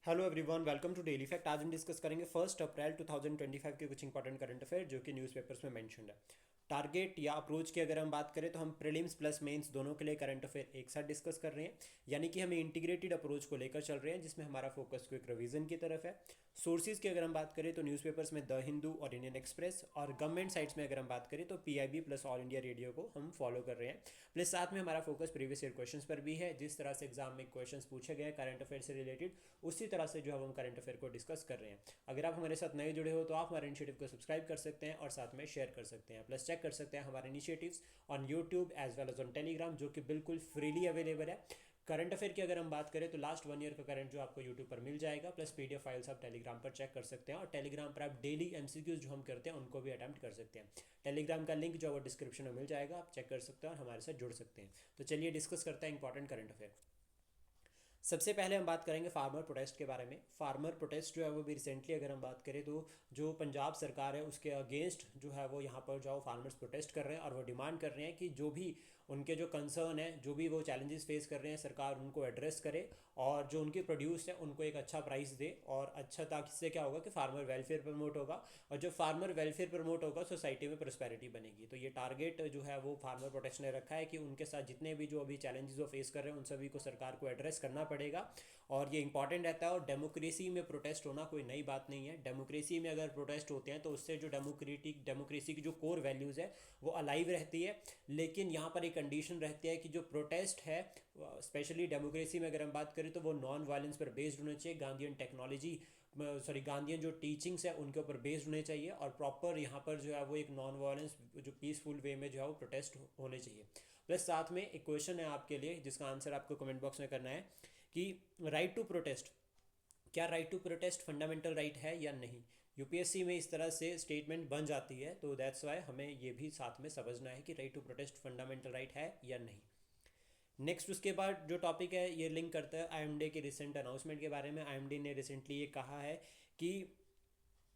Hello everyone, welcome to daily fact. आज हम discuss करेंगे 1 अप्रैल 2025 के कुछ इंपॉर्टेंट करंट अफेयर जो कि न्यूज़पेपर्स में मेंशन्ड है। टारगेट या अप्रोच की अगर हम बात करें तो हम प्रीलिम्स प्लस मेंस दोनों के लिए करंट अफेयर एक साथ डिस्कस कर रहे हैं, यानी कि हम इंटीग्रेटेड अप्रोच को लेकर चल रहे हैं जिसमें हमारा फोकस क्विक रिवीजन की तरफ है। सोर्सेज की अगर हम बात करें तो न्यूज़पेपर्स में द हिंदू और इंडियन एक्सप्रेस, और गवर्नमेंट साइट्स में अगर हम बात करें तो PIB plus all India radio को हम फॉलो कर रहे हैं। प्लस साथ में हमारा फोकस प्रीवियस ईयर क्वेश्चंस पर भी है। जिस तरह से एग्जाम में क्वेश्चंस पूछे गए करंट अफेयर से रिलेटेड, उसी तरह से जो है हम करंट अफेयर को डिस्कस कर रहे हैं। अगर आप हमारे साथ नए जुड़े हो तो आप हमारे इनिशिएटिव को सब्सक्राइब कर सकते हैं और साथ में शेयर कर सकते हैं। प्लस चेक कर सकते हैं हमारे initiatives on YouTube as well as on Telegram, जो कि बिल्कुल फ्रीली अवेलेबल है। करंट अफेयर की अगर हम बात करें तो लास्ट 1 ईयर का करंट जो आपको यूट्यूब पर मिल जाएगा, प्लस पीडीएफ फाइल्स आप टेलीग्राम पर चेक कर सकते हैं, और टेलीग्राम पर आप डेली एमसीक्यूज जो हम करते हैं उनको भी अटेम्प्ट कर सकते हैं। टेलीग्राम का लिंक जो है वो डिस्क्रिप्शन में मिल जाएगा, आप चेक कर सकते हैं और हमारे साथ जुड़ सकते हैं। तो चलिए डिस्कस करते हैं इंपॉर्टेंट करंट अफेयर। सबसे पहले हम बात करेंगे फार्मर प्रोटेस्ट के बारे में। फार्मर प्रोटेस्ट जो है वो भी रिसेंटली अगर हम बात करें तो जो पंजाब सरकार है उसके अगेंस्ट जो है वो यहाँ पर जो फार्मर्स प्रोटेस्ट कर रहे हैं, और वो डिमांड कर रहे हैं कि जो भी उनके जो कंसर्न है, जो भी वो चैलेंजेस फेस कर रहे हैं, सरकार उनको एड्रेस करे और जो उनके प्रोड्यूस है उनको एक अच्छा प्राइस दे। और अच्छा, ताकि इससे क्या होगा कि फार्मर वेलफेयर प्रमोट होगा, और जो फार्मर वेलफेयर प्रमोट होगा सोसाइटी में प्रोस्पेरिटी बनेगी। तो ये टारगेट जो है वो फार्मर प्रोटेस्ट ने रखा है कि उनके साथ जितने भी जो अभी चैलेंजेस वो फेस कर रहे हैं उन सभी को सरकार को एड्रेस करना पड़ेगा। और ये इंपॉर्टेंट रहता है। और डेमोक्रेसी में प्रोटेस्ट होना कोई नई बात नहीं है। डेमोक्रेसी में अगर प्रोटेस्ट होते हैं तो उससे जो डेमोक्रेसी की जो कोर वैल्यूज़ है वो अलाइव रहती है। लेकिन यहाँ पर एक कंडीशन रहती है कि जो प्रोटेस्ट है, स्पेशली डेमोक्रेसी में अगर हम बात करें तो वो नॉन वायलेंस पर बेस्ड होना चाहिए। गांधीयन टेक्नोलॉजी, सॉरी, गांधीयन जो टीचिंग्स है उनके ऊपर बेस्ड होने चाहिए, और प्रॉपर यहाँ पर जो है वो एक नॉन वायलेंस जो पीसफुल वे में जो है वो प्रोटेस्ट होने चाहिए। प्लस साथ में एक क्वेश्चन है आपके लिए जिसका आंसर आपको कमेंट बॉक्स में करना है कि राइट टू प्रोटेस्ट, क्या right to protest fundamental right है या नहीं। यूपीएससी में इस तरह से स्टेटमेंट बन जाती है, तो दैट्स वाई हमें ये भी साथ में समझना है कि right to protest fundamental right है या नहीं। नेक्स्ट उसके बाद जो टॉपिक है ये लिंक करता है आईएमडी के रिसेंट अनाउंसमेंट के बारे में। आईएमडी ने रिसेंटली ये कहा है कि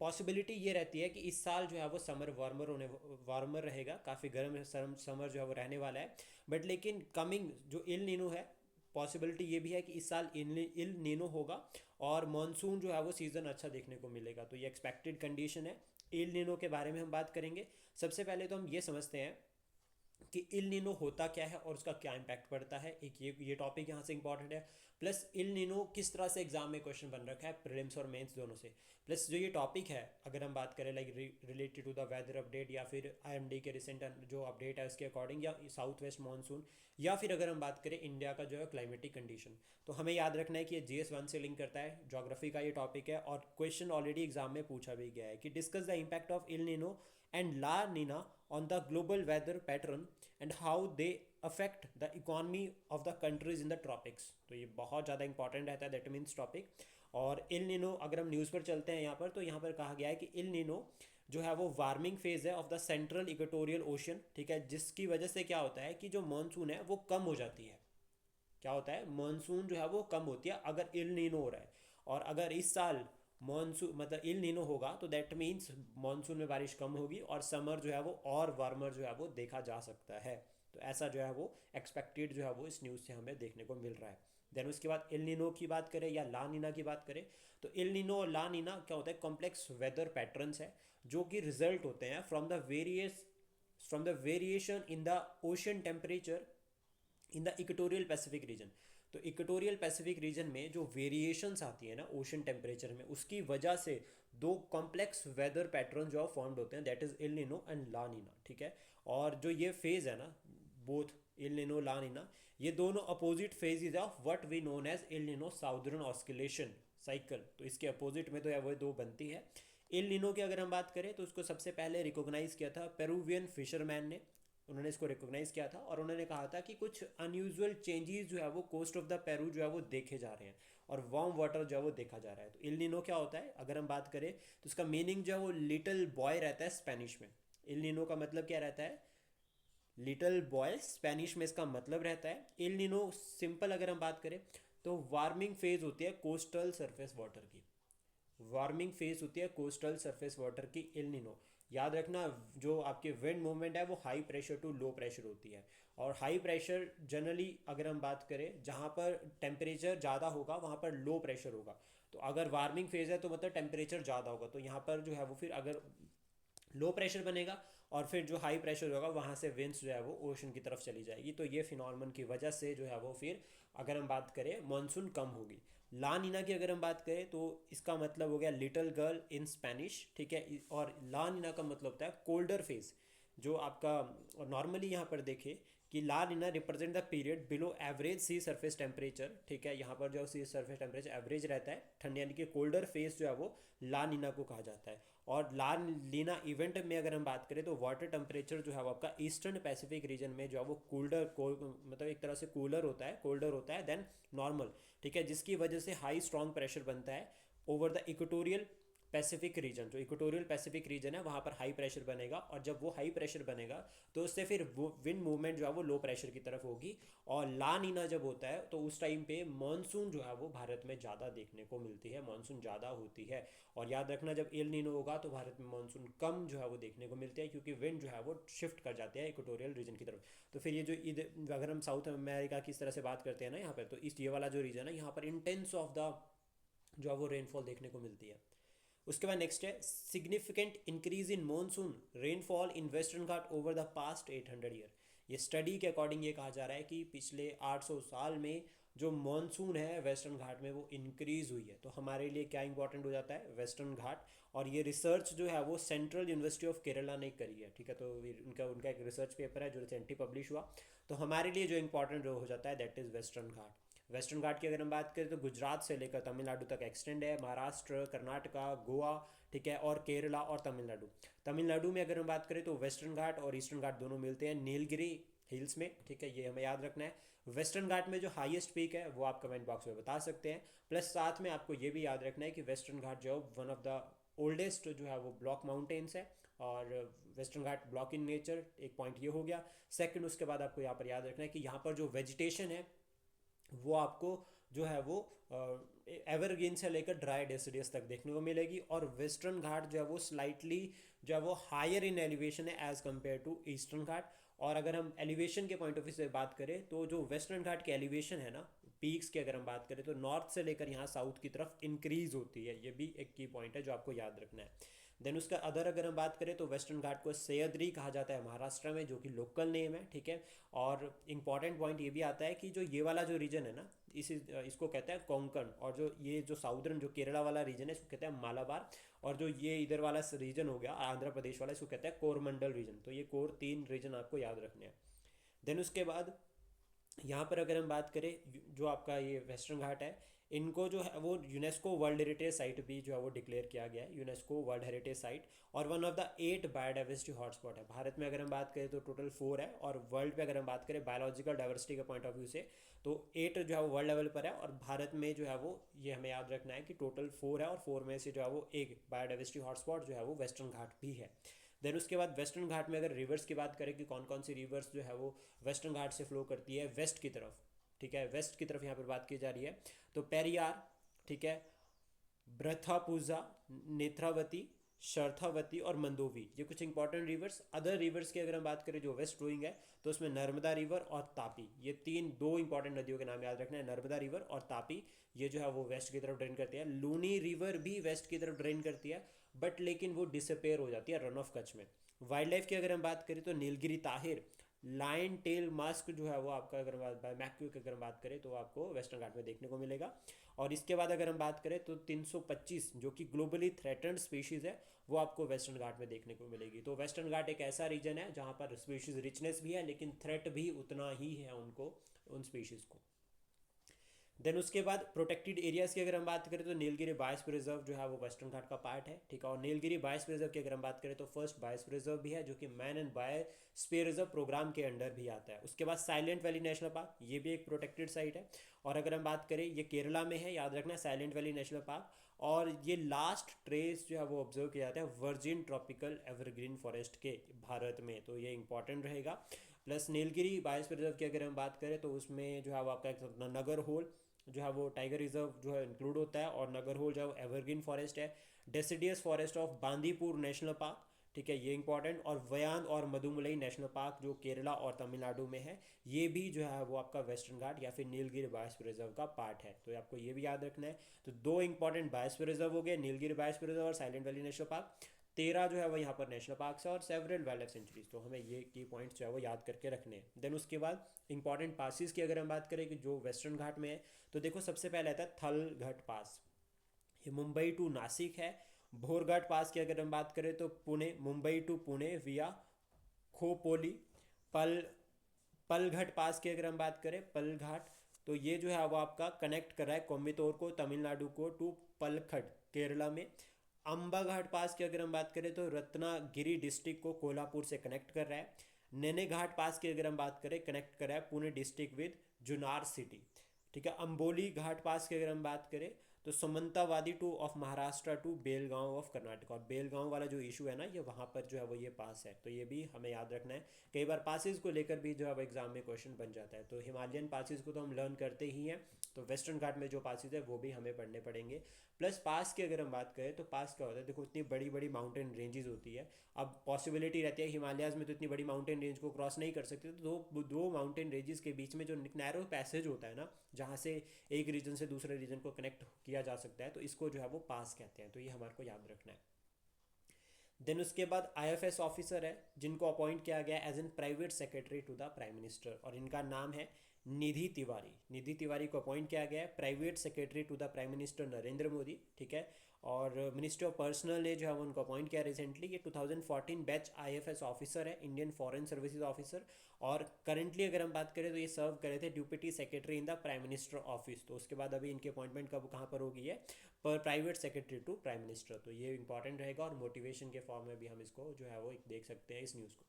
पॉसिबिलिटी ये रहती है कि इस साल जो है वो समर वार्मर रहेगा, काफ़ी गर्म समर जो है वो रहने वाला है। बट लेकिन कमिंग जो इल नीनो है, पॉसिबिलिटी ये भी है कि इस साल इल नीनो होगा और मानसून जो है वो सीज़न अच्छा देखने को मिलेगा। तो ये एक्सपेक्टेड कंडीशन है। इल नीनो के बारे में हम बात करेंगे। सबसे पहले तो हम ये समझते हैं कि इल नीनो होता क्या है और उसका क्या इम्पैक्ट पड़ता है। एक ये टॉपिक यहाँ से इंपॉर्टेंट है। प्लस इल नीनो किस तरह से एग्जाम में क्वेश्चन बन रखा है, प्रीलिम्स और मेंस दोनों से। प्लस जो ये टॉपिक है अगर हम बात करें like related to the weather update, या फिर आईएमडी के रिसेंट जो अपडेट है उसके अकॉर्डिंग, या साउथ वेस्ट मानसून, या फिर अगर हम बात करें इंडिया का जो है क्लाइमेटिक कंडीशन, तो हमें याद रखना है कि ये GS1 से लिंक करता है। ज्योग्राफी का ये टॉपिक है और क्वेश्चन ऑलरेडी एग्जाम में पूछा भी गया है कि discuss the impact of El Nino and La Nina on the global weather pattern and how they affect the economy of the countries in the tropics। तो ये बहुत ज़्यादा इंपॉर्टेंट रहता है, दैट मीन्स टॉपिक। और इल नीनो अगर हम news पर चलते हैं यहाँ पर, तो यहाँ पर कहा गया है कि इल नीनो जो है वो वार्मिंग फेज है of the central equatorial ocean, ठीक है, जिसकी वजह से क्या होता है कि जो मानसून है वो कम हो जाती है। क्या होता है, मानसून जो है वो कम होती है अगर इल नीनो हो रहा है। और अगर इस साल मानसून मतलब इल नीनो होगा तो दैट मीन्स मानसून में बारिश कम होगी और समर जो है वो और वार्मर जो है वो देखा जा सकता है। तो ऐसा जो है वो एक्सपेक्टेड जो है वो इस न्यूज़ से हमें देखने को मिल रहा है। देन उसके बाद इल नीनो की बात करें या ला नीना की बात करें, तो इल नीनो और ला नीना क्या होता है, कॉम्प्लेक्स वेदर पैटर्न्स है जो कि रिजल्ट होते हैं from the variation in the ocean temperature in the equatorial Pacific region. तो इक्वेटोरियल पैसिफिक रीजन में जो वेरिएशंस आती है ना ओशन टेम्परेचर में, उसकी वजह से दो कॉम्प्लेक्स वेदर पैटर्न जो फॉर्म्ड होते हैं, that is El Nino and La Nina, ठीक है। और जो ये फेज है ना, both El Nino La Nina, ये दोनों opposite phases of what we known as El Nino southern oscillation cycle. तो इसके अपोजिट में तो है वो दो बनती है। इल नीनो की अगर हम बात करें तो उसको सबसे पहले रिकॉग्नाइज किया था पेरुवियन फिशरमैन ने। उन्होंने इसको रिकॉग्नाइज किया था और उन्होंने कहा था कि कुछ अनयूजुअल चेंजेस जो है वो कोस्ट ऑफ द पेरू जो है वो देखे जा रहे हैं, और वार्म वाटर जो है वो देखा जा रहा है। तो इल नीनो क्या होता है अगर हम बात करें तो उसका मीनिंग जो है वो लिटिल बॉय रहता है स्पेनिश में। इल नीनो का मतलब क्या रहता है, लिटिल बॉय, स्पेनिश में इसका मतलब रहता है। इल नीनो सिंपल अगर हम बात करें तो वार्मिंग फेज होती है कोस्टल सरफेस वाटर की। वार्मिंग फेज होती है कोस्टल सरफेस वाटर की इल नीनो। याद रखना जो आपकी विंड मूवमेंट है वो high pressure to low pressure होती है, और हाई प्रेशर जनरली अगर हम बात करें जहाँ पर टेम्परेचर ज़्यादा होगा वहाँ पर लो प्रेशर होगा। तो अगर वार्मिंग फेज़ है तो मतलब टेम्परेचर ज़्यादा होगा, तो यहाँ पर जो है वो फिर अगर लो प्रेशर बनेगा और फिर जो हाई प्रेशर होगा वहाँ से विंड्स जो है वो ओशन की तरफ चली जाएगी। तो ये फिनॉर्मन की वजह से जो है वो फिर अगर हम बात करें मानसून कम होगी। ला नीना की अगर हम बात करें तो इसका मतलब हो गया लिटिल गर्ल इन स्पेनिश, ठीक है। और ला नीना का मतलब होता है कोल्डर फेज जो आपका, और नॉर्मली यहाँ पर देखें कि La Nina represent the period below average sea surface temperature, ठीक है। यहाँ पर जो सी सरफेस टेम्परेचर एवरेज रहता है ठंड, यानी कि कोल्डर फेज जो है वो ला नीना को कहा जाता है। और ला नीना इवेंट में अगर हम बात करें तो वाटर टेम्परेचर जो है वो आपका ईस्टर्न पैसिफिक रीजन में जो है वो मतलब एक तरह से कूलर होता है, कोल्डर होता है देन नॉर्मल, ठीक है। जिसकी वजह से हाई स्ट्रॉन्ग प्रेशर बनता है over the equatorial Pacific region. जो इक्वेटोरियल पैसिफिक रीजन है वहाँ पर हाई प्रेशर बनेगा, और जब वो हाई प्रेशर बनेगा तो उससे फिर वो विंड मूवमेंट जो है वो लो प्रेशर की तरफ होगी। और ला नीना जब होता है तो उस टाइम पे मानसून जो है वो भारत में ज़्यादा देखने को मिलती है, मानसून ज़्यादा होती है। और याद रखना जब एल नीनो होगा तो भारत में मानसून कम जो है वो देखने को मिलती है, क्योंकि विंड जो है वो शिफ्ट कर जाते हैं इक्वेटोरियल रीजन की तरफ। तो फिर ये जो इधर अगर हम साउथ अमेरिका की इस तरह से बात करते हैं ना यहाँ पर, तो इस ये वाला जो रीजन है यहाँ पर इंटेंस ऑफ द जो है वो रेनफॉल देखने को मिलती है। उसके बाद नेक्स्ट है significant increase in monsoon rainfall in western Ghat over the past 800 year. ये स्टडी के अकॉर्डिंग ये कहा जा रहा है कि पिछले 800 साल में जो मॉनसून है वेस्टर्न घाट में वो इंक्रीज हुई है। तो हमारे लिए क्या इंपॉर्टेंट हो जाता है वेस्टर्न घाट। और ये रिसर्च जो है वो सेंट्रल यूनिवर्सिटी ऑफ केरला ने करी है, ठीक है। तो उनका उनका एक रिसर्च पेपर है जो रिसेंटली पब्लिश हुआ। तो हमारे लिए जो इंपॉर्टेंट हो जाता है that is western Ghat. Western Ghat की अगर हम बात करें तो गुजरात से लेकर तमिलनाडु तक एक्सटेंड है, महाराष्ट्र, कर्नाटका, गोवा, ठीक है, और केरला और तमिलनाडु। तमिलनाडु में अगर हम बात करें तो वेस्टर्न घाट और ईस्टर्न घाट दोनों मिलते हैं नीलगिरी हिल्स में, ठीक है। ये हमें याद रखना है। वेस्टर्न घाट में जो हाईएस्ट पीक है वो आप कमेंट बॉक्स में बता सकते हैं। प्लस साथ में आपको ये भी याद रखना है कि वेस्टर्न घाट जो वन ऑफ द ओल्डेस्ट जो है वो ब्लॉक माउंटेन्स है, और western Ghat block in nature, एक पॉइंट ये हो गया। सेकंड उसके बाद आपको यहाँ पर याद रखना है कि यहाँ पर जो वेजिटेशन है वो आपको जो है वो एवरग्रीन से लेकर ड्राई डेसिडियस तक देखने को मिलेगी। और वेस्टर्न घाट जो है वो स्लाइटली जो है वो हायर इन एलिवेशन है एज़ कम्पेयर टू ईस्टर्न घाट। और अगर हम एलिवेशन के पॉइंट ऑफ व्यू से बात करें तो जो वेस्टर्न घाट की एलिवेशन है ना पीक्स की अगर हम बात करें तो नॉर्थ से लेकर यहाँ साउथ की तरफ इंक्रीज होती है। ये भी एक की पॉइंट है जो आपको याद रखना है। देन उसका अदर अगर हम बात करें तो वेस्टर्न घाट को सह्याद्री कहा जाता है महाराष्ट्र में, जो कि लोकल नेम है, ठीक है। और इंपॉर्टेंट पॉइंट ये भी आता है कि जो ये वाला जो रीजन है ना इसको कहते हैं कोंकण, और जो ये जो साउदर्न जो केरला वाला रीजन है इसको कहते हैं मालाबार। और जो ये इधर वाला रीजन हो गया आंध्र प्रदेश वाला इसको कहते हैं कोरमंडल रीजन। तो ये कोर 3 रीजन आपको याद रखने हैं। देन उसके बाद यहाँ पर अगर हम बात करें जो आपका ये वेस्टर्न घाट है इनको जो है वो यूनेस्को वर्ल्ड हेरिटेज साइट भी जो है वो डिक्लेयर किया गया है, यूनेस्को वर्ल्ड हेरिटेज साइट। और one of the 8 biodiversity hotspot है। भारत में अगर हम बात करें तो टोटल 4 है, और वर्ल्ड पे अगर हम बात करें बायोलॉजिकल डाइवर्सिटी के पॉइंट ऑफ व्यू से तो 8 जो है वो वर्ल्ड लेवल पर है। और भारत में जो है वो ये हमें याद रखना है कि टोटल 4 है, और 4 में से जो है वो एक बायोडाइवर्सिटी हॉटस्पॉट जो है वो वेस्टर्न घाट भी है। देन उसके बाद वेस्टर्न घाट में अगर रिवर्स की बात करें कि कौन कौन सी रिवर्स जो है वो वेस्टर्न घाट से फ्लो करती है वेस्ट की तरफ, ठीक है, वेस्ट की तरफ यहाँ पर बात की जा रही है। तो पेरियार, ठीक है, ब्रथापुजा, नेत्रावती, शर्थावती और मंदोवी, ये कुछ इंपॉर्टेंट रिवर्स। अदर रिवर्स की अगर हम बात करें जो वेस्ट फ्लोइंग है तो उसमें नर्मदा रिवर और तापी, ये दो इंपॉर्टेंट नदियों के नाम याद रखना है, नर्मदा रिवर और तापी। ये जो है वो वेस्ट की तरफ ड्रेन करती है। लूनी रिवर भी वेस्ट की तरफ ड्रेन करती है, बट लेकिन वो डिसअपेयर हो जाती है रन ऑफ कच्छ में। वाइल्ड लाइफ की अगर हम बात करें तो Nilgiri tahr, lion tail macaque जो है वो आपका अगर मैक्यू की अगर हम बात करें तो आपको वेस्टर्न घाट में देखने को मिलेगा। और इसके बाद अगर हम बात करें तो 325 जो कि ग्लोबली थ्रेटन्ड स्पीशीज़ है वो आपको वेस्टर्न घाट में देखने को मिलेगी। तो वेस्टर्न घाट एक ऐसा रीजन है जहाँ पर स्पीशीज़ रिचनेस भी है लेकिन थ्रेट भी उतना ही है उनको, उन स्पीशीज़ को। देन उसके बाद प्रोटेक्टेड एरियाज़ की अगर हम बात करें तो नीलगिरी बायोस्फीयर रिजर्व जो है वो वेस्टर्न घाट का पार्ट है, ठीक है। और नीलगिरी बायोस्फीयर रिजर्व की अगर हम बात करें तो फर्स्ट बायोस्फीयर रिजर्व भी है जो कि man and biosphere reserve programme के अंडर भी आता है। उसके बाद साइलेंट वैली नेशनल पार्क, ये भी एक प्रोटेक्टेड साइट है। और अगर हम बात करें ये केरला में है, याद रखना है, साइलेंट वैली नेशनल पार्क। और ये लास्ट ट्रेस जो है वो ऑब्जर्व किया जाता है वर्जिन ट्रॉपिकल एवरग्रीन फॉरेस्ट के भारत में, तो ये इंपॉर्टेंट रहेगा। प्लस नीलगिरी बायोस्फीयर रिजर्व की अगर हम बात करें तो उसमें जो है वो आपका एक नगर होल जो है वो टाइगर रिजर्व जो है इंक्लूड होता है, और नगर होल जो है एवरग्रीन फॉरेस्ट है। Deciduous forest of Bandipur national park, ठीक है, ये इंपॉर्टेंट। और वयांद और मदुमलई नेशनल पार्क जो केरला और तमिलनाडु में है, ये भी जो है वो आपका वेस्टर्न घाट या फिर नीलगिरी बायोस्फीयर रिजर्व का पार्ट है, तो आपको ये भी याद रखना है। तो दो इंपॉर्टेंट बायोस्फीयर रिजर्व हो गए, नीलगिरी बायोस्फीयर रिजर्व और साइलेंट वैली नेशनल पार्क। 13 जो है वो यहाँ पर नेशनल पार्क्स है और सेवरल वाइल्ड लाइफ सेंचुरीज, तो हमें ये की पॉइंट्स जो है वो याद करके रखने हैं। देन उसके बाद इंपॉर्टेंट पासिस की अगर हम बात करें कि जो वेस्टर्न घाट में है, तो देखो सबसे पहले आता है थलगढ़ पास, ये मुंबई टू नासिक है। भोरघाट पास की अगर हम बात करें तो पुणे, मुंबई टू पुणे विया खोपोली। पल पलघट पास की अगर हम बात करें, पलघाट, तो ये जो है वो आपका कनेक्ट कर रहा है कोयम्बटूर को, तमिलनाडु को, टू पलखट केरला में। अम्बा घाट पास की अगर हम बात करें तो रत्नागिरी डिस्ट्रिक्ट को कोल्हापुर से कनेक्ट कर रहा है। नैने घाट पास की अगर हम बात करें, कनेक्ट कर रहा है पुणे डिस्ट्रिक्ट विद जुनार सिटी, ठीक है। अंबोली घाट पास की अगर हम बात करें तो Sawantwadi to of Maharashtra to Belgaum of Karnataka, और बेलगांव वाला जो इशू है ना, ये वहाँ पर जो है वो ये पास है, तो ये भी हमें याद रखना है। कई बार पासिस को लेकर भी जो है वो एग्जाम में क्वेश्चन बन जाता है, तो हिमालयन पासिस को तो हम लर्न करते ही हैं, तो वेस्टर्न घाट में जो पासिस है वो भी हमें पढ़ने पड़ेंगे। प्लस पास की अगर हम बात करें तो पास क्या होता है, देखो इतनी बड़ी बड़ी माउंटेन रेंजेस होती है, अब पॉसिबिलिटी रहती है हिमालयाज में तो इतनी बड़ी माउंटेन रेंज को क्रॉस नहीं कर सकते, तो दो माउंटेन रेंजेस के बीच में जो नैरो पैसेज होता है ना, जहाँ से एक रीजन से दूसरे रीजन को कनेक्ट किया जा सकता है, तो इसको जो है वो पास कहते हैं, तो ये हमारे को याद रखना है। देन उसके बाद आईएफएस ऑफिसर है जिनको अपॉइंट किया गया as an private secretary to the prime minister, और इनका नाम है निधि तिवारी। निधि तिवारी को अपॉइंट किया गया है private secretary to the prime minister Narendra Modi, ठीक है। और मिनिस्ट्री ऑफ पर्सनल ने जो है उनको अपॉइंट किया रिसेंटली, ये 2014 बैच आईएफएस ऑफिसर है, इंडियन फॉरेन सर्विसेज ऑफिसर। और करंटली अगर हम बात करें तो ये सर्व करे थे deputy secretary in the prime minister office, तो उसके बाद अभी इनकी अपॉइंटमेंट कब कहाँ पर होगी है, पर private secretary to prime minister, तो ये इंपॉर्टेंट रहेगा और मोटिवेशन के फॉर्म में भी हम इसको जो है वो देख सकते हैं इस न्यूज़ को।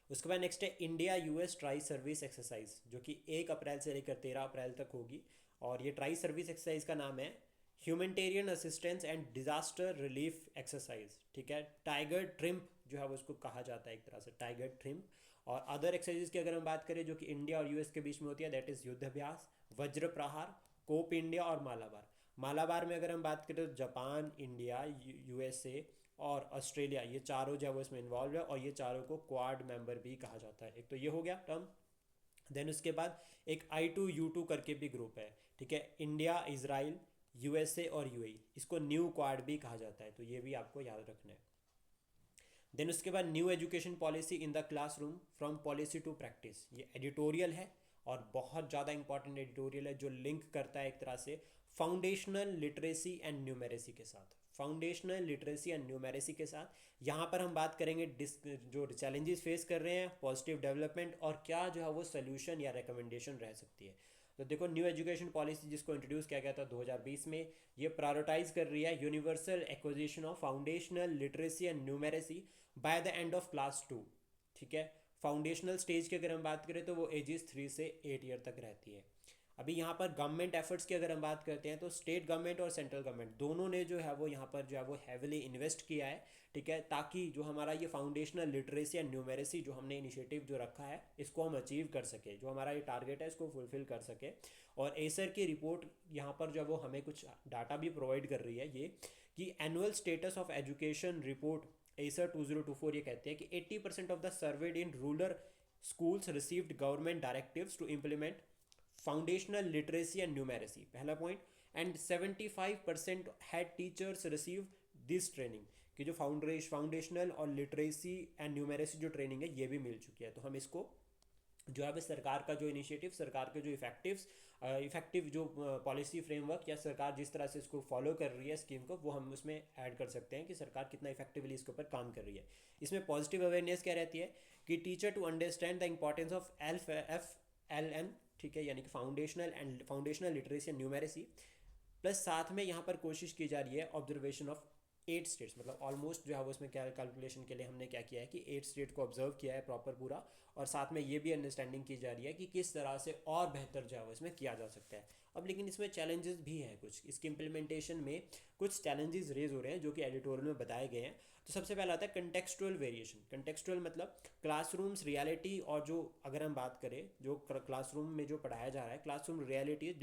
उसके बाद नेक्स्ट है India US tri service exercise, जो कि 1 अप्रैल से लेकर 13 अप्रैल तक होगी, और ये ट्राई सर्विस एक्सरसाइज का नाम है humanitarian assistance and disaster relief exercise, ठीक है। टाइगर ट्रिम्प जो है वो उसको कहा जाता है एक तरह से, टाइगर ट्रिम्प। और अदर एक्सरसाइजेज की अगर हम बात करें जो कि इंडिया और यूएस के बीच में होती है, दैट इज युद्धाभ्यास, वज्र प्रहार, कोप इंडिया और मालाबार। मालाबार में अगर हम बात करें तो जापान, इंडिया, यूएसए और ऑस्ट्रेलिया, ये चारों जो है वो इसमें इन्वॉल्व है, और ये चारों को क्वाड मेंबर भी कहा जाता है। एक तो ये हो गया टर्म। देन उसके बाद एक I2U2 करके भी ग्रुप है, ठीक है, इंडिया, इजराइल, यूएसए और यूएई, इसको न्यू क्वाड भी कहा जाता है, तो ये भी आपको याद रखना है। देन उसके बाद new education policy in the classroom from policy to practice, ये एडिटोरियल है और बहुत ज़्यादा इंपॉर्टेंट एडिटोरियल है, जो लिंक करता है एक तरह से फाउंडेशनल लिटरेसी एंड न्यूमेरेसी के साथ, फाउंडेशनल लिटरेसी एंड न्यूमेरेसी के साथ। यहाँ पर हम बात करेंगे जो चैलेंजेस फेस कर रहे हैं, पॉजिटिव डेवलपमेंट, और क्या जो है वो सोल्यूशन या रिकमेंडेशन रह सकती है। तो देखो न्यू एजुकेशन पॉलिसी जिसको इंट्रोड्यूस किया गया था 2020 में, ये प्रायोरिटाइज कर रही है universal acquisition of foundational literacy and numeracy by the end of class 2, ठीक है। फाउंडेशनल स्टेज की अगर हम बात करें तो वो एजेस 3 से 8 ईयर तक रहती है। अभी यहाँ पर गवर्नमेंट एफर्ट्स की अगर हम बात करते हैं तो स्टेट गवर्नमेंट और सेंट्रल गवर्नमेंट दोनों ने जो है वो यहाँ पर जो है वो हैविली इन्वेस्ट किया है, ठीक है, ताकि जो हमारा ये फाउंडेशनल लिटरेसी एंड न्यूमेरेसी जो हमने इनिशिएटिव जो रखा है इसको हम अचीव कर सके, जो हमारा ये टारगेट है इसको फुलफिल कर सके। और एसर की रिपोर्ट यहाँ पर जो है वो हमें कुछ डाटा भी प्रोवाइड कर रही है, ये कि annual status of education report Acer 2024 ये कहते हैं कि 80% of the served in rural schools received government directives to implement foundational literacy and numeracy, पहला point, and 75% had teachers receive this training, कि जो फाउंडेशनल और लिटरेसी एंड न्यूमेरेसी जो training है ये भी मिल चुकी है। तो हम इसको जो है सरकार का जो इनिशिएटिव, सरकार के जो इफेक्टिव जो पॉलिसी फ्रेमवर्क या सरकार जिस तरह से इसको फॉलो कर रही है स्कीम को, वो हम उसमें ऐड कर सकते हैं कि सरकार कितना इफेक्टिवली इसके ऊपर काम कर रही है। इसमें पॉजिटिव अवेयरनेस क्या रहती है कि teacher to understand the importance of FLN, ठीक है, यानी कि foundational literacy and numeracy, plus साथ में यहाँ पर कोशिश की जा रही है ऑब्जर्वेशन ऑफ 8 स्टेट्स, मतलब ऑलमोस्ट जो है वो उसमें क्या कैलकुलेशन के लिए हमने क्या किया है कि 8 स्टेट को ऑब्जर्व किया है प्रॉपर पूरा, और साथ में ये भी अंडरस्टैंडिंग की जा रही है कि किस तरह से और बेहतर जो है वो इसमें किया जा सकता है। अब लेकिन इसमें चैलेंजेस भी हैं, कुछ इसकी इम्प्लीमेंटेशन में कुछ चैलेंजेस रेज हो रहे हैं जो कि एडिटोरियल में बताए गए हैं। तो सबसे पहला आता है कंटेक्सचुअल वेरिएशन। कंटेक्सचुअल मतलब क्लासरूम्स रियलिटी, और जो अगर हम बात करें जो क्लासरूम में जो पढ़ाया जा रहा है, classroom reality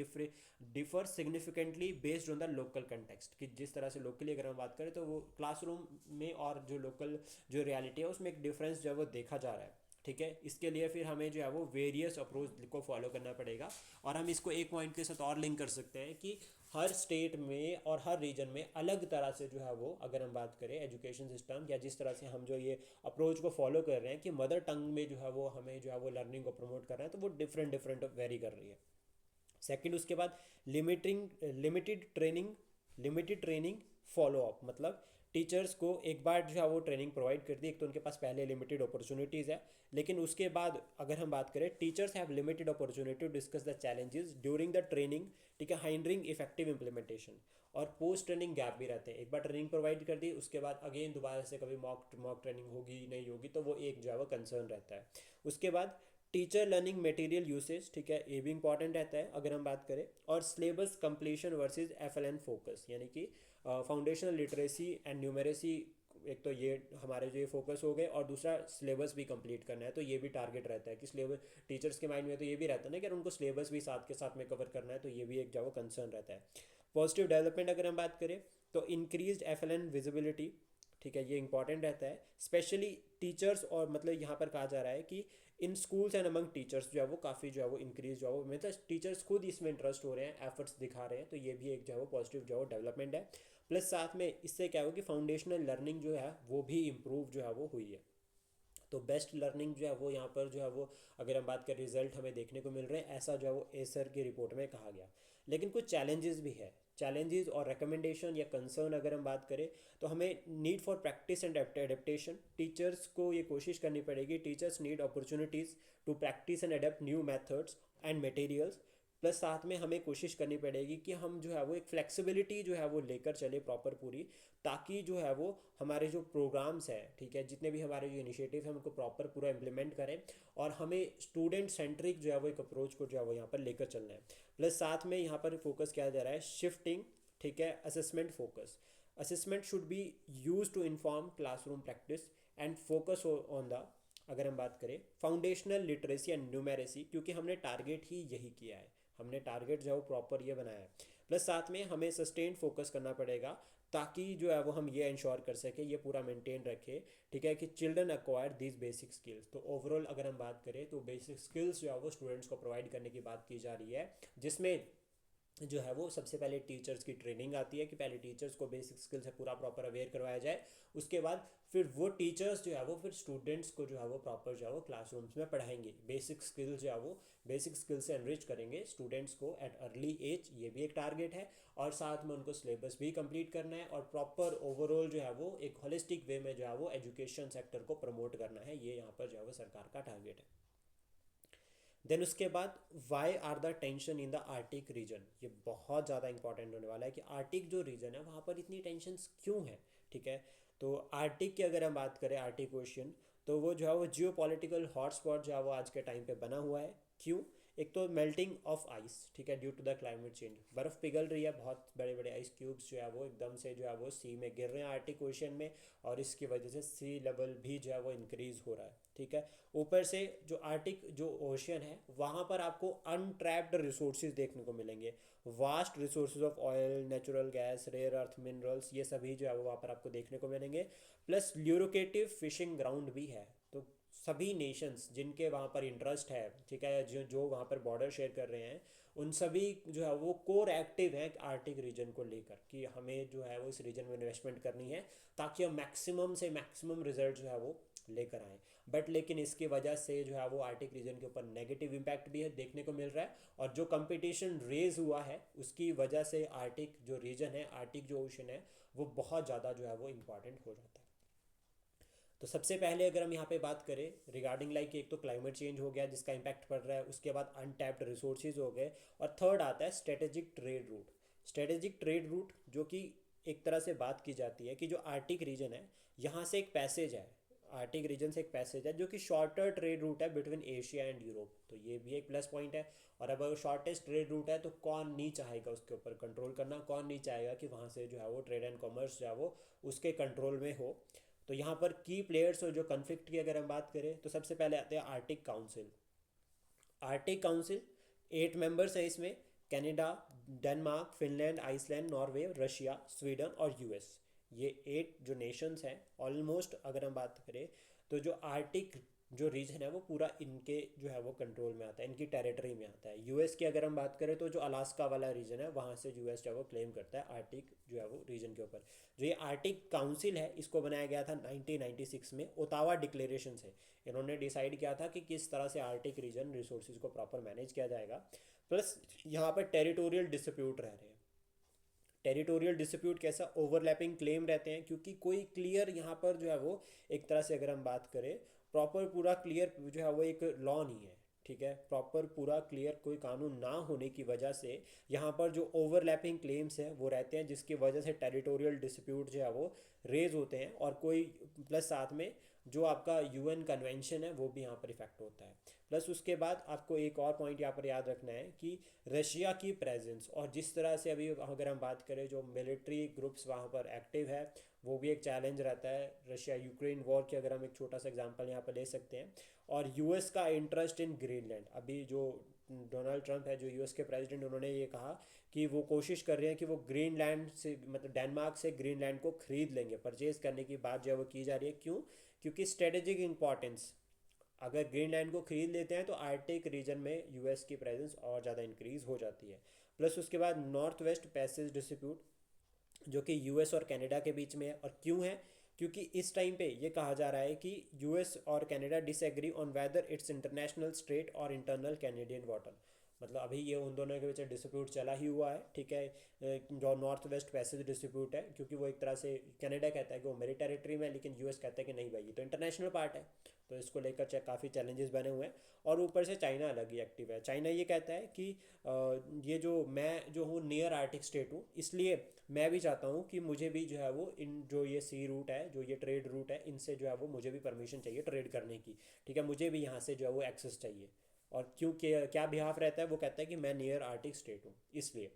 differ significantly based on the local context, कि जिस तरह से लोकली अगर हम बात करें तो वो क्लासरूम में और जो लोकल जो रियलिटी है उसमें एक डिफरेंस जो है वो देखा जा रहा है। ठीक है, इसके लिए फिर हमें जो है वो वेरियस अप्रोच को फॉलो करना पड़ेगा। और हम इसको एक पॉइंट के साथ और लिंक कर सकते हैं कि हर स्टेट में और हर रीजन में अलग तरह से जो है वो, अगर हम बात करें एजुकेशन सिस्टम या जिस तरह से हम जो ये अप्रोच को फॉलो कर रहे हैं कि मदर टंग में जो है वो हमें जो है वो लर्निंग को प्रमोट कर रहे हैं, तो वो डिफरेंट डिफरेंट वेरी कर रही है। सेकंड, उसके बाद limiting limited training follow up, मतलब टीचर्स को एक बार जो है वो ट्रेनिंग प्रोवाइड कर दी, एक तो उनके पास पहले लिमिटेड अपॉर्चुनिटीज़ है, लेकिन उसके बाद अगर हम बात करें teachers have limited opportunity to discuss the challenges during the training. ठीक है, हाइंडरिंग इफेक्टिव इंप्लीमेंटेशन। और पोस्ट ट्रेनिंग गैप भी रहते हैं, एक बार ट्रेनिंग प्रोवाइड कर दी उसके बाद अगेन दोबारा से कभी मॉक ट्रेनिंग होगी नहीं होगी, तो वो एक जो है वो कंसर्न रहता है। उसके बाद टीचर लर्निंग मटेरियल यूसेज, ठीक है, ये भी इंपॉर्टेंट रहता है अगर हम बात करें। और syllabus completion versus FLN focus, यानी कि फाउंडेशनल लिटरेसी एंड न्यूमेरेसी, एक तो ये हमारे जो ये फोकस हो गए, और दूसरा सिलेबस भी कंप्लीट करना है, तो ये भी टारगेट रहता है कि सिलेबस टीचर्स के माइंड में तो ये भी रहता है ना कि उनको सिलेबस भी साथ के साथ में कवर करना है, तो ये भी एक जो कंसर्न रहता है। पॉजिटिव डेवलपमेंट अगर हम बात करें तो इंक्रीज्ड FLN विजिबिलिटी, ठीक है, ये इंपॉर्टेंट रहता है स्पेशली टीचर्स, और मतलब यहाँ पर कहा जा रहा है कि इन स्कूल्स एंड अमंग टीचर्स जो है वो काफ़ी जो है वो इंक्रीज जो है वो, मतलब टीचर्स खुद इसमें इंटरेस्ट हो रहे हैं, एफर्ट्स दिखा रहे हैं, तो ये भी एक जो है वो पॉजिटिव जो है वो डेवलपमेंट है। प्लस साथ में इससे क्या हो कि फाउंडेशनल लर्निंग जो है वो भी इम्प्रूव जो है वो हुई है। तो बेस्ट लर्निंग जो है वो यहाँ पर जो है वो, अगर हम बात करें रिजल्ट हमें देखने को मिल रहे हैं, ऐसा जो है वो एसर की रिपोर्ट में कहा गया। लेकिन कुछ चैलेंजेस भी है। चैलेंजेस और रिकमेंडेशन या कंसर्न अगर हम बात करें तो हमें need for practice and adaptation, teachers को ये कोशिश करनी पड़ेगी, teachers need opportunities to practise and adapt new methods and materials. Plus साथ में हमें कोशिश करनी पड़ेगी कि हम जो है वो एक फ्लेक्सिबिलिटी जो है वो लेकर चले प्रॉपर पूरी, ताकि जो है वो हमारे जो प्रोग्राम्स हैं, ठीक है, जितने भी हमारे जो इनिशिएटिव हैं उनको प्रॉपर पूरा इम्प्लीमेंट करें, और हमें स्टूडेंट सेंट्रिक जो है वो एक अप्रोच को जो है वो यहाँ पर लेकर चलना है। प्लस साथ में यहाँ पर फोकस किया जा रहा है शिफ्टिंग, ठीक है, assessment focus. Assessment should be use to inform classroom practice and focus on the, अगर हम बात करें फाउंडेशनल लिटरेसी एंड न्यूमेरेसी, क्योंकि हमने टारगेट ही यही किया है, हमने टारगेट जो है वो प्रॉपर ये बनाया है। प्लस साथ में हमें सस्टेन फोकस करना पड़ेगा, ताकि जो है वो हम ये इंश्योर कर सके, ये पूरा मेंटेन रखे, ठीक है, कि children acquire these basic skills. तो ओवरऑल अगर हम बात करें तो बेसिक स्किल्स जो है वो स्टूडेंट्स को प्रोवाइड करने की बात की जा रही है, जिसमें जो है वो सबसे पहले टीचर्स की ट्रेनिंग आती है कि पहले टीचर्स को बेसिक स्किल से पूरा प्रॉपर अवेयर करवाया जाए, उसके बाद फिर वो टीचर्स जो है वो फिर स्टूडेंट्स को जो है वो प्रॉपर जो है वो क्लासरूम्स में पढ़ाएंगे, बेसिक स्किल्स जो है वो बेसिक स्किल से एनरिच करेंगे स्टूडेंट्स को एट अर्ली एज, ये भी एक टारगेट है। और साथ में उनको सिलेबस भी कंप्लीट करना है, और प्रॉपर ओवरऑल जो है वो एक होलिस्टिक वे में जो है वो एजुकेशन सेक्टर को प्रमोट करना है, ये यहाँ पर जो है वो सरकार का टारगेट है। देन उसके बाद why are the tension in the Arctic region, ये बहुत ज़्यादा इंपॉर्टेंट होने वाला है कि आर्टिक जो रीजन है वहाँ पर इतनी टेंशन क्यों है। ठीक है, तो आर्टिक की अगर हम बात करें, आर्टिक ओशियन, तो वो जो है वो जियो पॉलिटिकल हॉटस्पॉट जो है वो आज के टाइम पे बना हुआ है। क्यों? एक तो मेल्टिंग ऑफ आइस, ठीक है, due to the climate change, बर्फ़ पिघल रही है, बहुत बड़े बड़े आइस क्यूब्स जो है वो एकदम से जो है वो सी में गिर रहे हैं आर्टिक ओशियन में, और इसकी वजह से सी लेवल भी जो है वो इंक्रीज़ हो रहा है। ठीक है, ऊपर से जो आर्टिक जो ओशियन है वहाँ पर आपको अनट्रैप्ड रिसोर्सेज देखने को मिलेंगे, vast resources of oil, natural gas, rare earth minerals, ये सभी जो है वो वहाँ पर आपको देखने को मिलेंगे। प्लस ल्यूरोकेटिव फिशिंग ग्राउंड भी है, तो सभी नेशंस जिनके वहाँ पर इंटरेस्ट है, ठीक है, जो जो वहाँ पर बॉर्डर शेयर कर रहे हैं, उन सभी जो है वो कोर एक्टिव हैं आर्टिक रीजन को लेकर, कि हमें जो है वो इस रीजन में इन्वेस्टमेंट करनी है ताकि हम मैक्सिमम से मैक्सिमम रिजल्ट जो है वो लेकर आएँ। बट लेकिन इसकी वजह से जो है वो आर्टिक रीजन के ऊपर नेगेटिव इम्पैक्ट भी है देखने को मिल रहा है, और जो कंपटीशन रेज हुआ है उसकी वजह से आर्टिक जो रीजन है, आर्टिक जो ओशन है, वो बहुत ज़्यादा जो है वो इम्पॉर्टेंट हो जाता है। तो सबसे पहले अगर हम यहाँ पे बात करें रिगार्डिंग लाइक, एक तो क्लाइमेट चेंज हो गया जिसका इम्पैक्ट पड़ रहा है, उसके बाद अनटैप्ड रिसोर्सेज हो गए, और थर्ड आता है strategic trade route. Strategic trade route जो कि एक तरह से बात की जाती है कि जो आर्टिक रीजन है यहाँ से एक पैसेज है, आर्टिक रीजन से एक पैसेज है जो कि शॉर्टर ट्रेड रूट है बिटवीन एशिया एंड यूरोप, तो ये भी एक प्लस पॉइंट है। और अब अगर शॉर्टेस्ट ट्रेड रूट है तो कौन नहीं चाहेगा उसके ऊपर कंट्रोल करना, कौन नहीं चाहेगा कि वहाँ से जो है वो ट्रेड एंड कॉमर्स जो है वो उसके कंट्रोल में हो। तो यहाँ पर की प्लेयर्स और जो कन्फ्लिक्ट की अगर हम बात करें तो सबसे पहले आते हैं Arctic council. Arctic council 8 members हैं इसमें, Canada, Denmark, Finland, Iceland, Norway, Russia, Sweden और यूएस। ये 8 जो नेशंस हैं ऑलमोस्ट अगर हम बात करें तो जो आर्टिक जो रीजन है वो पूरा इनके जो है वो कंट्रोल में आता है, इनकी टेरिटरी में आता है। यूएस की अगर हम बात करें तो जो अलास्का वाला रीजन है वहाँ से यूएस जो है वो क्लेम करता है आर्टिक जो है वो रीजन के ऊपर। जो ये आर्टिक काउंसिल है इसको बनाया गया था 1996 में ओटावा डिक्लेरेशन से। इन्होंने डिसाइड किया था कि किस तरह से आर्टिक रीजन रिसोर्सेज को प्रॉपर मैनेज किया जाएगा। प्लस यहाँ पर टेरिटोरियल डिस्प्यूट रह रहे हैं। टेरिटोरियल डिस्प्यूट कैसा, ओवरलैपिंग क्लेम रहते हैं, क्योंकि कोई क्लियर यहाँ पर जो है वो एक तरह से अगर हम बात करें प्रॉपर पूरा क्लियर जो है वो एक लॉ नहीं है, ठीक है। प्रॉपर पूरा क्लियर कोई कानून ना होने की वजह से यहाँ पर जो ओवरलैपिंग क्लेम्स हैं वो रहते हैं, जिसकी वजह से टेरिटोरियल डिस्प्यूट जो है वो रेज होते हैं। और कोई प्लस साथ में जो आपका यूएन कन्वेंशन है वो भी यहाँ पर इफेक्ट होता है। प्लस उसके बाद आपको एक और पॉइंट यहाँ पर याद रखना है कि रशिया की प्रेजेंस और जिस तरह से अभी अगर हम बात करें जो मिलिट्री ग्रुप्स वहाँ पर एक्टिव है वो भी एक चैलेंज रहता है। रशिया यूक्रेन वॉर की अगर हम एक छोटा सा एग्जांपल यहाँ पर ले सकते हैं। और यूएस का इंटरेस्ट इन ग्रीनलैंड, अभी जो डोनाल्ड ट्रंप है जो यूएस के प्रेसिडेंट, उन्होंने ये कहा कि वो कोशिश कर रहे हैं कि वो ग्रीनलैंड से मतलब डेनमार्क से ग्रीनलैंड को खरीद लेंगे, परचेज करने की बात जो है वो की जा रही है। क्यों? क्योंकि स्ट्रेटेजिक इंपॉर्टेंस, अगर ग्रीनलैंड को खरीद लेते हैं तो आर्टिक रीजन में यूएस की प्रेजेंस और ज़्यादा इंक्रीज हो जाती है। प्लस उसके बाद नॉर्थ वेस्ट पैसेज डिस्प्यूट जो कि यूएस और कनाडा के बीच में है। और क्यों है? क्योंकि इस टाइम पे ये कहा जा रहा है कि यूएस और Canada disagree on whether it's international straight और इंटरनल कैनेडियन वाटर। मतलब अभी ये उन दोनों के बीच डिस्प्यूट चला ही हुआ है, ठीक है। जो नॉर्थ वेस्ट पैसेज डिस्प्यूट है, क्योंकि वो एक तरह से कनाडा कहता है कि वो मेरी टेरिटरी में है, लेकिन यूएस कहता है कि नहीं भाई ये तो इंटरनेशनल पार्ट है। तो इसको लेकर काफ़ी चैलेंजेस बने हुए हैं। और ऊपर से चाइना अलग ही एक्टिव है। चाइना ये कहता है कि ये जो मैं जो हूँ नियर आर्टिक स्टेट हूँ, इसलिए मैं भी चाहता हूँ कि मुझे भी जो है वो इन जो ये सी रूट है, जो ये ट्रेड रूट है, इनसे जो है वो मुझे भी परमिशन चाहिए ट्रेड करने की, ठीक है। मुझे भी यहाँ से जो है वो एक्सेस चाहिए। और क्योंकि क्या बिहाफ रहता है, वो कहता है कि मैं नियर आर्टिक स्टेट हूँ इसलिए।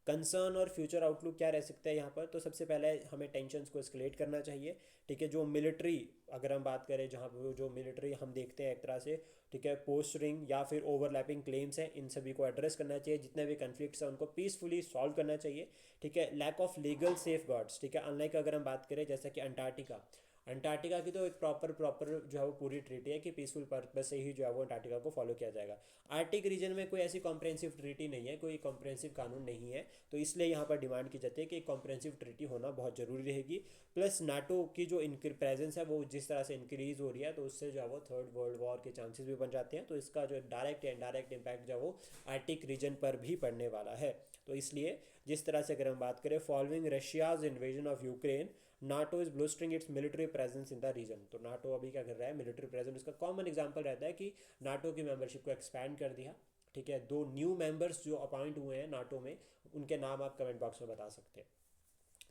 कंसर्न और फ्यूचर आउटलुक क्या रह सकता है यहाँ पर? तो सबसे पहले हमें टेंशन्स को एस्केलेट करना चाहिए, ठीक है। जो मिलिट्री अगर हम बात करें, जहाँ पर जो मिलिट्री हम देखते हैं एक तरह से, ठीक है, पोस्टरिंग या फिर ओवरलैपिंग क्लेम्स हैं, इन सभी को एड्रेस करना चाहिए। जितने भी कन्फ्लिक्ट्स हैं उनको पीसफुली सॉल्व करना चाहिए, ठीक है। Lack of legal safeguards, ठीक है, अनलाइक अगर हम बात करें जैसा कि अंटार्कटिका, अंटार्कटिका की तो एक प्रॉपर प्रॉपर जो है वो पूरी ट्रीटी है कि पीसफुल पर्पस से ही जो है वो अंटार्कटिका को फॉलो किया जाएगा। आर्टिक रीजन में कोई ऐसी कॉम्प्रहेंसिव ट्रीटी नहीं है, कोई कॉम्प्रहेंसिव कानून नहीं है, तो इसलिए यहाँ पर डिमांड की जाती है कि कॉम्प्रहेंसिव ट्रीटी होना बहुत ज़रूरी रहेगी। प्लस नाटो की जो प्रेजेंस है वो जिस तरह से इंक्रीज हो रही है, तो उससे जो है वो थर्ड वर्ल्ड वॉर के चांसेस भी बन जाते हैं। तो इसका जो डायरेक्ट या इनडायरेक्ट इम्पैक्ट जो है वो आर्टिक रीजन पर भी पड़ने वाला है। तो इसलिए जिस तरह से अगर हम बात करें, following Russia's invasion of Ukraine, NATO is blustering its military presence in the region. तो नाटो अभी क्या कर रहा है, मिलिट्री प्रेजेंस। इसका कॉमन एग्जांपल रहता है कि नाटो की मेंबरशिप को एक्सपैंड कर दिया, ठीक है। 2 न्यू मेंबर्स जो अपॉइंट हुए हैं नाटो में, उनके नाम आप कमेंट बॉक्स में बता सकते हैं।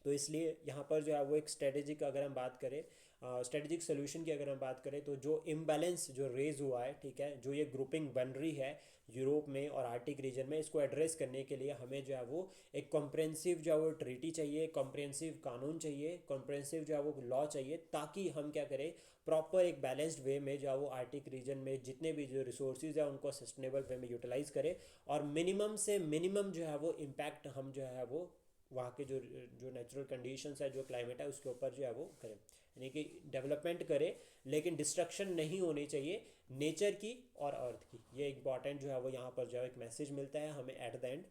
तो इसलिए यहाँ पर जो है वो एक स्ट्रेटेजिक अगर हम बात करें, स्ट्रेटेजिक सोल्यूशन की अगर हम बात करें, तो जो इम्बैलेंस जो रेज हुआ है, ठीक है, जो ये ग्रुपिंग बन रही है यूरोप में और आर्टिक रीजन में, इसको एड्रेस करने के लिए हमें जो है वो एक कॉम्प्रहेंसिव जो है वो ट्रीटी चाहिए, कॉम्प्रहेंसिव कानून चाहिए, कॉम्प्रहेंसिव जो है वो लॉ चाहिए, ताकि हम क्या करें, प्रॉपर एक बैलेंस्ड वे में जो है वो आर्टिक रीजन में जितने भी जो रिसोर्सेज है उनको सस्टेनेबल वे में यूटिलाइज करें। और मिनिमम से मिनिमम जो है वो इम्पैक्ट हम जो है वो वहाँ के जो जो नेचुरल कंडीशंस है, जो क्लाइमेट है, उसके ऊपर जो है वो करें, यानी कि डेवलपमेंट करें, लेकिन डिस्ट्रक्शन नहीं होनी चाहिए नेचर की और अर्थ की। ये इंपॉर्टेंट जो है वो यहाँ पर जो है एक मैसेज मिलता है हमें एट द एंड।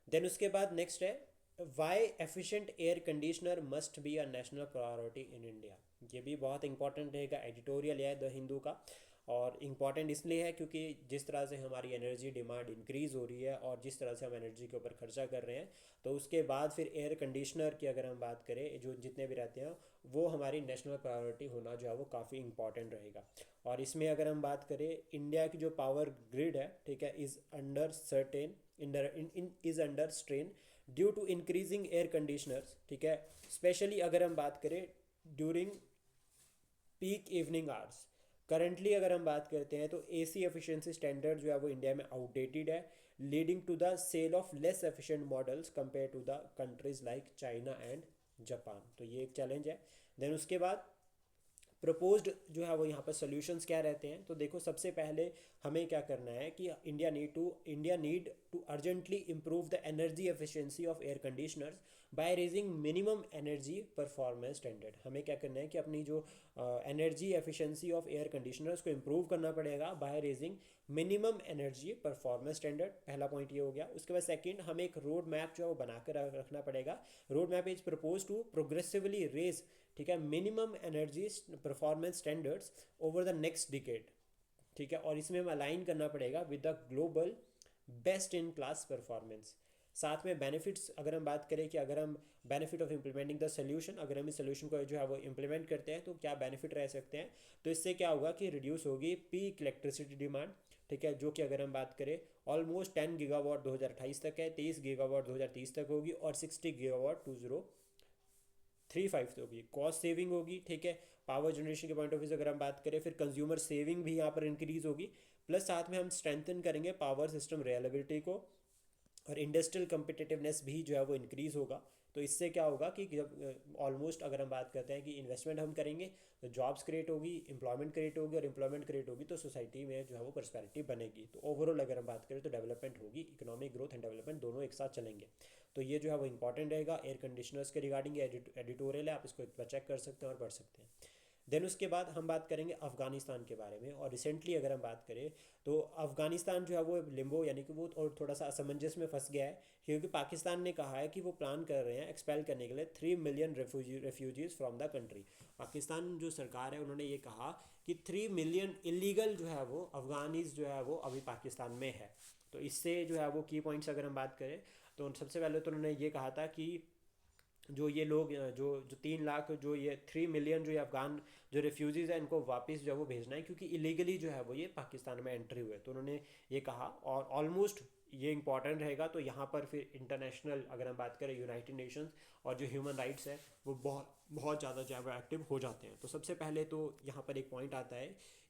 देन उसके बाद नेक्स्ट है, why efficient air conditioner must be a national priority in India. ये भी बहुत इंपॉर्टेंट रहेगा, एडिटोरियल है द हिंदू का। और इम्पॉर्टेंट इसलिए है क्योंकि जिस तरह से हमारी एनर्जी डिमांड इंक्रीज़ हो रही है और जिस तरह से हम एनर्जी के ऊपर खर्चा कर रहे हैं, तो उसके बाद फिर एयर कंडीशनर की अगर हम बात करें, जो जितने भी रहते हैं, वो हमारी नेशनल प्रायोरिटी होना जो है वो काफ़ी इंपॉर्टेंट रहेगा। और इसमें अगर हम बात करें, इंडिया की जो पावर ग्रिड है, ठीक है, is under certain is under strain due to increasing air conditioners, ठीक है। स्पेशली अगर हम बात करें during peak evening hours, currently अगर हम बात करते हैं तो एसी एफिशिएंसी स्टैंडर्ड जो है वो इंडिया में आउटडेटेड है, leading to the sale of less efficient models compare to the countries like China and Japan. तो ये एक चैलेंज है। देन उसके बाद प्रपोज्ड जो है वो यहाँ पर सोल्यूशंस क्या रहते हैं, तो देखो सबसे पहले हमें क्या करना है कि India need to urgently improve the energy efficiency of air conditioners by raising minimum energy performance standard. हमें क्या करना है कि अपनी जो energy efficiency of air conditioners को इम्प्रूव करना पड़ेगा by raising minimum energy performance standard. पहला पॉइंट ये हो गया। उसके बाद सेकंड, हमें एक रोड मैप जो है वो बनाकर रखना पड़ेगा। Road map is propose to progressively raise, ठीक है, minimum energy performance standards over the next decade, ठीक है, और इसमें हमें अलाइन करना पड़ेगा with the global best in class performance. साथ में बेनिफिट्स अगर हम बात करें कि अगर हम benefit of implementing the solution, अगर हम इस सोल्यूशन को जो है वो इम्प्लीमेंट करते हैं तो क्या बेनिफिट रह सकते हैं, तो इससे क्या होगा कि रिड्यूस होगी पीक इलेक्ट्रिसिटी डिमांड, ठीक है, जो कि अगर हम बात करें ऑलमोस्ट 10 गीगावाट 2028 तक है, 23 गीगावाट 2030 तक होगी और 60 गीगावाट 2035 होगी। कॉस्ट सेविंग होगी, ठीक है, पावर जनरेशन के पॉइंट ऑफ व्यू से अगर हम बात करें, फिर कंज्यूमर सेविंग भी यहाँ पर इंक्रीज होगी, प्लस साथ में हम स्ट्रेंथन करेंगे पावर सिस्टम रिलायबिलिटी को, और इंडस्ट्रियल कम्पिटिटिवनेस भी जो है वो इंक्रीज़ होगा। तो इससे क्या होगा कि जब ऑलमोस्ट अगर हम बात करते हैं कि इन्वेस्टमेंट हम करेंगे तो जॉब्स क्रिएट होगी, एम्प्लॉयमेंट क्रिएट होगी, और एम्प्लॉयमेंट क्रिएट होगी तो सोसाइटी में जो है वो प्रॉस्पेरिटी बनेगी। तो ओवरऑल अगर हम बात करें तो डेवलपमेंट होगी, इकोनॉमिक ग्रोथ एंड डेवलपमेंट दोनों एक साथ चलेंगे। तो ये जो है वो इंपॉर्टेंट रहेगा। एयर कंडीशनर्स के रिगार्डिंग एडिटोरियल है, आप इसको एक बार चेक कर सकते हैं और पढ़ सकते हैं। देन उसके बाद हम बात करेंगे अफ़गानिस्तान के बारे में। और रिसेंटली अगर हम बात करें तो अफ़गानिस्तान जो है वो लिम्बो यानी कि वो और थोड़ा सा असमंजस में फंस गया है, क्योंकि पाकिस्तान ने कहा है कि वो प्लान कर रहे हैं एक्सपेल करने के लिए 3 million refugees from the country. Pakistan जो सरकार है उन्होंने ये कहा कि 3 मिलियन इलीगल जो है वो अफ़गानीज़ जो है वो अभी पाकिस्तान में है। तो इससे जो है वो की पॉइंट्स अगर हम बात करें तो सबसे पहले तो उन्होंने ये कहा था कि जो ये लोग जो जो 3 लाख जो ये 3 मिलियन जो ये अफ़गान जो रेफ्यूज़ीज़ हैं इनको वापस जो है वो भेजना है, क्योंकि इलीगली जो है वो ये पाकिस्तान में एंट्री हुए। तो उन्होंने ये कहा, और ऑलमोस्ट ये इंपॉर्टेंट रहेगा। तो यहाँ पर फिर इंटरनेशनल अगर हम बात करें यूनाइटेड नेशंस और जो ह्यूमन राइट्स है वो बहुत बहुत ज़्यादा जो है वो एक्टिव हो जाते हैं। तो सबसे पहले तो यहाँ पर एक पॉइंट आता है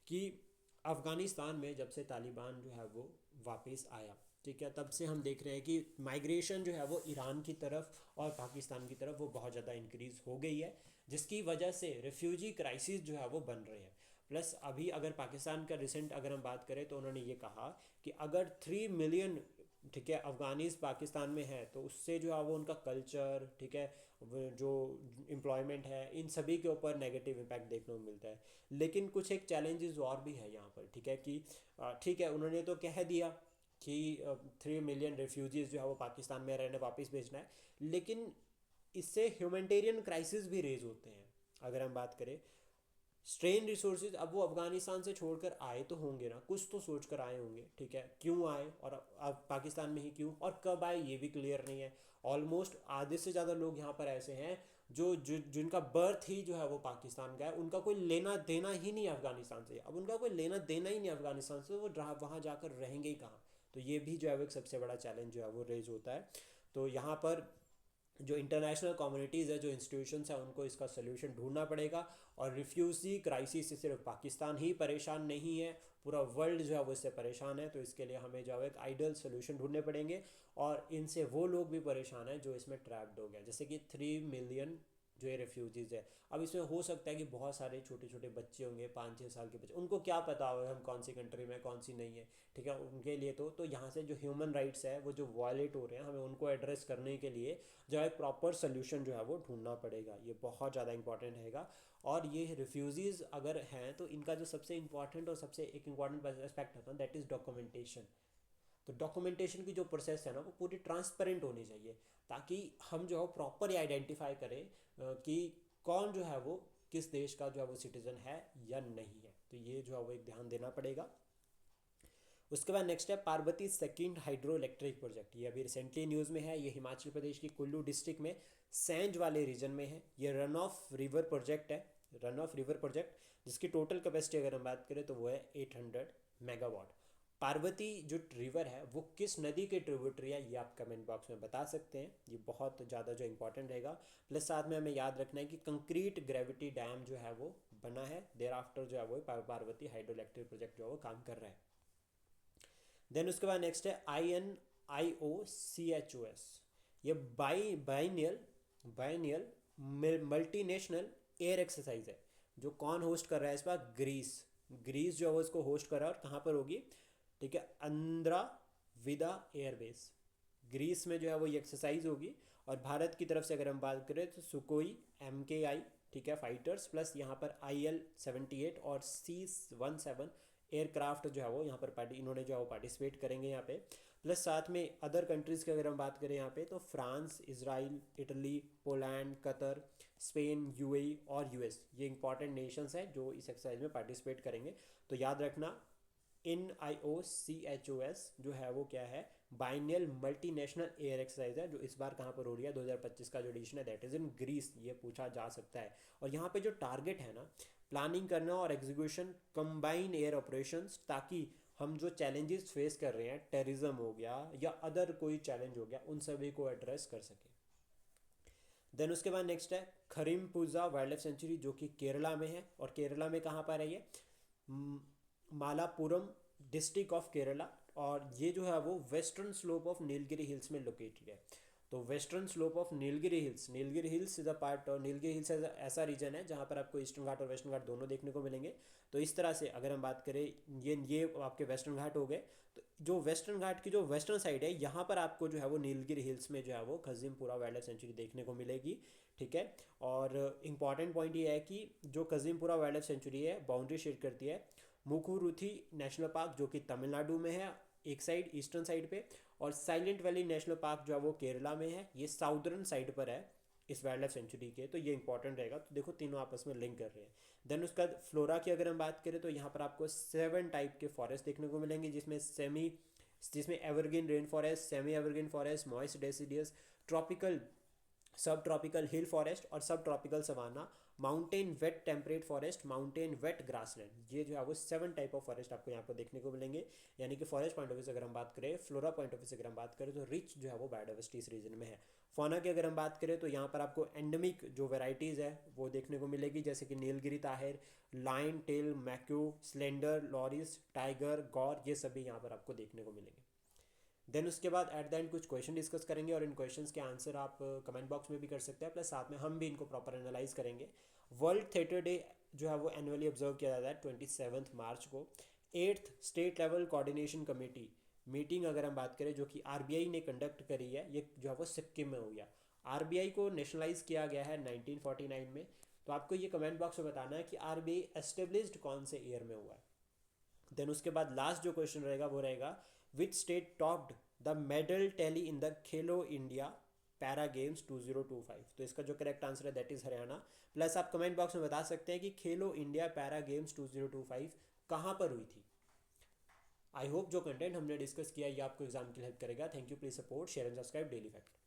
कि अफ़गानिस्तान में जब से तालिबान जो है वो वापस आया, ठीक है, तब से हम देख रहे हैं कि माइग्रेशन जो है वो ईरान की तरफ और पाकिस्तान की तरफ वो बहुत ज़्यादा इंक्रीज़ हो गई है, जिसकी वजह से रेफ्यूजी क्राइसिस जो है वो बन रहे हैं। प्लस अभी अगर पाकिस्तान का रिसेंट अगर हम बात करें तो उन्होंने ये कहा कि अगर 3 मिलियन, ठीक है, अफ़गानीज पाकिस्तान में है तो उससे जो है वो उनका कल्चर, ठीक है, जो एम्प्लॉयमेंट है, इन सभी के ऊपर नेगेटिव इम्पैक्ट देखने को मिलता है। लेकिन कुछ एक चैलेंजेस और भी है यहाँ पर, ठीक है, कि ठीक है उन्होंने तो कह दिया कि 3 मिलियन रेफ्यूजीज़ जो है वो पाकिस्तान में रहने वापस भेजना है, लेकिन इससे ह्यूमैनिटेरियन क्राइसिस भी रेज होते हैं। अगर हम बात करें स्ट्रेन रिसोर्सेज, अब वो अफगानिस्तान से छोड़कर आए तो होंगे ना, कुछ तो सोच कर आए होंगे, ठीक है, क्यों आए और अब पाकिस्तान में ही क्यों और कब आए ये भी क्लियर नहीं है। ऑलमोस्ट आधे से ज़्यादा लोग यहाँ पर ऐसे हैं जो जिनका बर्थ ही जो है वो पाकिस्तान का है, उनका कोई लेना देना ही नहीं है अफगानिस्तान से। अब उनका कोई लेना देना ही नहीं है अफगानिस्तान से, वो वहाँ जाकर रहेंगे ही कहाँ। तो ये भी जो है वो एक सबसे बड़ा चैलेंज जो है वो रेज होता है। तो यहाँ पर जो इंटरनेशनल कम्युनिटीज़ है, जो इंस्टीट्यूशंस हैं, उनको इसका सोल्यूशन ढूंढना पड़ेगा। और रिफ्यूजी क्राइसिस से सिर्फ पाकिस्तान ही परेशान नहीं है, पूरा वर्ल्ड जो है वो इससे परेशान है। तो इसके लिए हमें जो है एक आइडियल सोल्यूशन ढूंढने पड़ेंगे। और इनसे वो लोग भी परेशान हैं जो इसमें ट्रैप्ड हो गए, जैसे कि 3 मिलियन जो ये रेफ्यूजीज़ है। अब इसमें हो सकता है कि बहुत सारे छोटे छोटे बच्चे होंगे, 5-6 साल के बच्चे, उनको क्या पता होगा हम कौन सी कंट्री में कौन सी नहीं है, ठीक है, उनके लिए तो यहाँ से जो ह्यूमन राइट्स है वो जो वायलेट हो रहे हैं, हमें उनको एड्रेस करने के लिए जो है प्रॉपर सोल्यूशन जो है वो ढूंढना पड़ेगा। ये बहुत ज़्यादा इंपॉर्टेंट रहेगा। और ये रिफ्यूज़ीज़ अगर हैं तो इनका जो सबसे इंपॉर्टेंट और सबसे एक इंपॉर्टेंट एस्पेक्ट होता है दैट इज़ डॉक्यूमेंटेशन। तो डॉक्यूमेंटेशन की जो प्रोसेस है ना वो पूरी ट्रांसपेरेंट होनी चाहिए, ताकि हम जो है प्रॉपर आइडेंटिफाई करें कि कौन जो है वो किस देश का जो है वो सिटीज़न है या नहीं है। तो ये जो है वो एक ध्यान देना पड़ेगा। उसके बाद नेक्स्ट है Parvati second hydro electric project. ये अभी रिसेंटली न्यूज़ में है। ये हिमाचल प्रदेश की कुल्लू डिस्ट्रिक्ट में सैंज वाले रीजन में है। ये रन ऑफ रिवर प्रोजेक्ट है, रन ऑफ रिवर प्रोजेक्ट, जिसकी टोटल कैपेसिटी अगर हम बात करें तो वो है 800 मेगावाट। पार्वती जो रिवर है वो किस नदी के ट्रिब्यूटरी है ये आप कमेंट बॉक्स में बता सकते हैं। ये बहुत ज़्यादा जो इंपॉर्टेंट रहेगा। प्लस साथ में हमें याद रखना है कि कंक्रीट ग्रेविटी डैम जो है वो बना है। देर आफ्टर जो है वो पार्वती हाइड्रो इलेक्ट्रिक प्रोजेक्ट जो है वो काम कर रहा है। देन उसके बाद नेक्स्ट है INIOCHOS। ये बाइनियल मल्टीनेशनल एयर एक्सरसाइज है। जो कौन होस्ट कर रहा है इस बार? ग्रीस। ग्रीस जो है वो इसको होस्ट कर रहा है, और कहाँ पर होगी? ठीक है, अंद्रा विदा एयरबेस, ग्रीस में जो है वो ये एक्सरसाइज होगी। और भारत की तरफ से अगर हम बात करें तो सुकोई MKI, ठीक है, फाइटर्स, प्लस यहाँ पर IL-78 और C-17 एयरक्राफ्ट जो है वो यहाँ पर इन्होंने जो है वो पार्टिसिपेट करेंगे यहाँ पे। प्लस साथ में अदर कंट्रीज़ की अगर हम बात करें यहाँ पे, तो France, Israel, Italy, Poland, Qatar, Spain, UAE और US, ये इंपॉर्टेंट नेशंस हैं जो इस एक्सरसाइज में पार्टिसिपेट करेंगे। तो याद रखना, INIOCHOS जो है वो क्या है? बाइनियल मल्टीनेशनल एयर एक्सरसाइज है, जो इस बार कहाँ पर हो रही है? 2025 का जो एडिशन है दैट इज़ इन ग्रीस। ये पूछा जा सकता है। और यहाँ पे जो टारगेट है ना, प्लानिंग करना और एग्जीक्यूशन कंबाइन एयर ऑपरेशंस, ताकि हम जो चैलेंजेस फेस कर रहे हैं, टेररिज्म हो गया या अदर कोई चैलेंज हो गया, उन सभी को एड्रेस कर सके। देन उसके बाद नेक्स्ट है खरीमपुजा वाइल्ड लाइफ सेंचुरी, जो कि केरला में है। और केरला में कहाँ पर है ये? Malappuram district of Kerala. और ये जो है वो western slope of Nilgiri hills में लोकेटेड है। तो western slope of Nilgiri hills is a part, और नीलगिरी हिल्स ऐसा रीजन है जहाँ पर आपको ईस्टर्न घाट और वेस्टर्न घाट दोनों देखने को मिलेंगे। तो इस तरह से अगर हम बात करें, ये आपके वेस्टर्न घाट हो गए। तो जो वेस्टर्न घाट की जो वेस्टर्न साइड है, यहाँ पर आपको जो है वो नीलगिरी हिल्स में जो है वो खजीमपुरा वाइल्ड लाइफ सेंचुरी देखने को मिलेगी, ठीक है। और इम्पॉर्टेंट पॉइंट ये है कि जो खजीमपुरा वाइल्ड लाइफ सेंचुरी है, बाउंड्री शेयर करती है मुकुरुथी नेशनल पार्क, जो कि तमिलनाडु में है एक साइड, ईस्टर्न साइड पे, और साइलेंट वैली नेशनल पार्क जो है वो केरला में है, ये साउदर्न साइड पर है इस वाइल्ड लाइफ सेंचुरी के। तो ये इंपॉर्टेंट रहेगा। तो देखो तीनों आपस में लिंक कर रहे हैं। देन उसका फ्लोरा की अगर हम बात करें, तो यहाँ पर आपको 7 टाइप के फॉरेस्ट देखने को मिलेंगे, जिसमें evergreen rain forest, semi evergreen forest, moist deciduous, tropical, sub tropical hill forest और sub tropical savanna, mountain wet temperate forest, mountain wet grassland. ये जो है वो 7 टाइप ऑफ फॉरेस्ट आपको यहाँ पर देखने को मिलेंगे। यानी कि फॉरेस्ट पॉइंट ऑफ व्यू से अगर हम बात करें, फ्लोरा पॉइंट ऑफ व्यू से अगर हम बात करें, तो रिच जो है वो बायोडाइवर्सिटी इस रीजन में है। फौना की अगर हम बात करें, तो यहाँ पर आपको एंडेमिक जो वेराइटीज़ है वो देखने को मिलेगी, जैसे कि Nilgiri tahr, lion tail macaque, slender loris, tiger, gaur, ये सभी यहाँ पर आपको देखने को मिलेंगे। देन उसके बाद एट द एंड कुछ क्वेश्चन डिस्कस करेंगे, और इन क्वेश्चंस के आंसर आप कमेंट बॉक्स में भी कर सकते हैं, प्लस साथ में हम भी इनको प्रॉपर एनालाइज करेंगे। वर्ल्ड थिएटर डे जो है वो एनुअली ऑब्जर्व किया जाता है 27 मार्च को। 8th state level coordination committee meeting अगर हम बात करें, जो कि RBI ने कंडक्ट करी है, ये जो है वो सिक्किम में हो गया। RBI को नेशनलाइज किया गया है 1949 में। तो आपको ये कमेंट बॉक्स में बताना है कि RBI एस्टेब्लिश्ड कौन से ईयर में हुआ है। देन उसके बाद लास्ट जो क्वेश्चन रहेगा वो रहेगा, which state topped the medal tally in the Khelo India para games 2025? तो इसका जो करेक्ट आंसर है दैट इज़ हरियाणा। प्लस आप कमेंट बॉक्स में बता सकते हैं कि खेलो इंडिया पैरा गेम्स 2025 कहाँ पर हुई थी। आई होप जो कंटेंट हमने डिस्कस किया ये आपको एग्जाम के लिए हेल्प करेगा। Thank you, please support, share and subscribe daily fact.